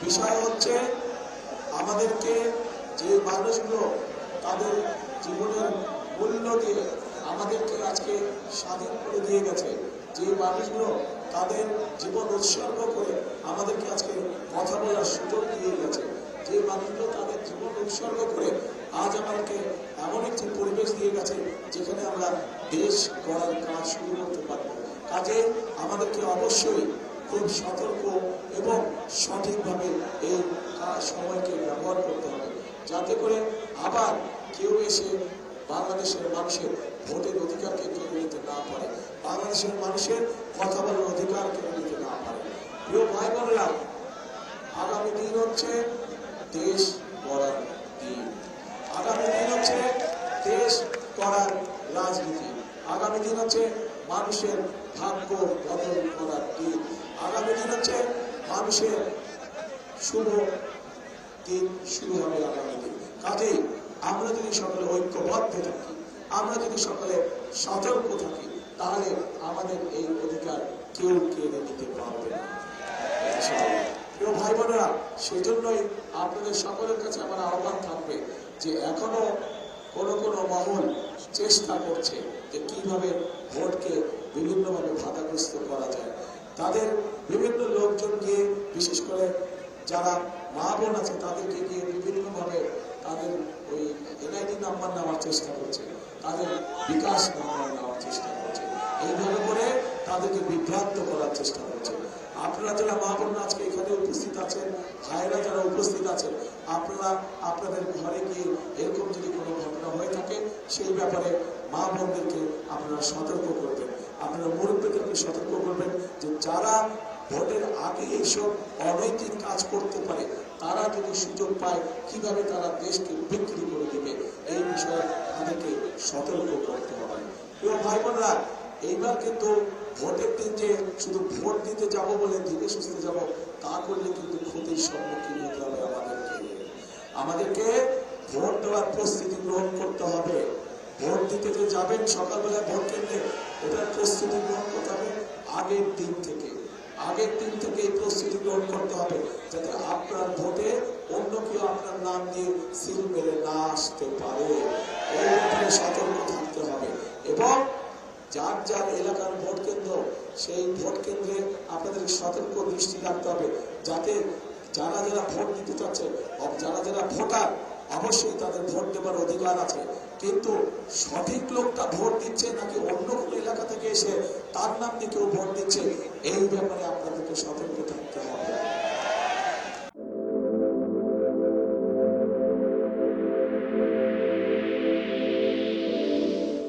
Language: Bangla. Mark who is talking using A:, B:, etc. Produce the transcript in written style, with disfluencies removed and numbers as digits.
A: বিষয় হচ্ছে আমাদেরকে যে মানুষগুলো তাদের জীবনের মূল্য দিয়ে আমাদেরকে আজকে স্বাধীন করে দিয়ে গেছে, যে মানুষগুলো তাদের জীবন উৎসর্গ করে আমাদেরকে আজকে কথা বলার সুযোগ দিয়ে গেছে, যে মানুষগুলো তাদের জীবন উৎসর্গ করে আজ আমাদেরকে এমন একটি পরিবেশ দিয়ে গেছে যেখানে আমরা দেশ গড়ার কাজ শুরু করতে পারবো। কাজে আমাদেরকে অবশ্যই খুব সতর্ক এবং সঠিকভাবে এই সময়কে ব্যবহার করতে হবে, যাতে করে আবার কেউ এসে বাংলাদেশের মানুষের ভোটের অধিকারকে কেড়ে নিতে না পারে, বাংলাদেশের মানুষের কথা বলার অধিকার কেড়ে নিতে না পারে। প্রিয় ভাই বোনেরা, আগামী দিন হচ্ছে দেশ গড়ার দিন, আগামী দিন হচ্ছে দেশ গড়ার রাজনীতি, আগামী দিন হচ্ছে মানুষের ভাগ্য বদল করার দিন, আগামী দিন হচ্ছে মানুষের শুভ দিন শুরু হবে আগামী দিন। কাজেই আমরা যদি সকলে ঐক্যবদ্ধ থাকি, আমরা যদি সকলে সতর্ক থাকি, তাহলে আমাদের এই অধিকার কেউ কেড়ে নিতে পারবে না। প্রিয় ভাই বোনেরা, সেই জন্যই আপনাদের সকলের কাছে আমার আহ্বান থাকবে যে এখনো কোনো কোনো মহল চেষ্টা করছে যে কিভাবে ভোটকে বিভিন্নভাবে বাধাগ্রস্ত করা যায়। তাদের বিভিন্ন লোকজন গিয়ে, বিশেষ করে যারা মা বোন আছে তাদেরকে গিয়ে বিভিন্নভাবে তাদের ওই এনআইডি নাম্বার নেওয়ার চেষ্টা করছে, তাদের বিকাশ নাম্বার নেওয়ার চেষ্টা করছে, এইভাবে করে তাদেরকে বিভ্রান্ত করার চেষ্টা করছে। আপনারা যারা মা বোনরা আজকে এখানে উপস্থিত আছেন, ভাইরা যারা উপস্থিত আছেন, আপনারা আপনাদের ঘরে গিয়ে এরকম যদি কোনো ঘটনা হয়ে থাকে সেই ব্যাপারে মা বোনদেরকে আপনারা সতর্ক করবেন, আপনারা মুরব্বীদেরকে সতর্ক করবেন যে যারা ভোটের আগে এইসব অনৈতিক কাজ করতে পারে তারা যদি সুযোগ পায় কিভাবে তারা দেশকে বিক্রি করে দেবে, এই বিষয়ে তাদেরকে সতর্ক করতে হবে। প্রিয় ভাই বোনরা, এইবার কিন্তু ভোটের দিন যে শুধু ভোট দিতে যাব বলে ধীরে সুস্থে যাব তা করলে কিন্তু ক্ষতির সম্মুখীন হতে হবে। আমাদেরকে ভোট দেওয়ার প্রস্তুতি গ্রহণ করতে হবে। ভোট দিতে যে যাবেন সকালবেলা ভোট কেন্দ্রে, এটার প্রস্তুতি গ্রহণ করতে হবে আগের দিন থেকে এই প্রস্তুতি গ্রহণ করতে হবে, যাতে আপনার ভোটে অন্য কেউ আপনার নাম দিয়ে সিল মেরে না আসতে পারে। এই ব্যাপারে সতর্ক থাকতে হবে এবং যার যার এলাকার ভোট কেন্দ্র, সেই ভোট কেন্দ্রে আপনাদের সতর্ক দৃষ্টি রাখতে হবে, যাতে যারা যারা ভোট দিতে চাচ্ছে, যারা যারা ভোটার, অবশ্যই তাদের ভোট দেবার অধিকার আছে, কিন্তু সঠিক লোকটা ভোট দিচ্ছে নাকি অন্য কোনো এলাকা থেকে এসে তার নাম নিয়ে কেউ ভোট দিচ্ছে, এই ব্যাপারে আপনাদেরকে সতর্ক থাকতে হবে।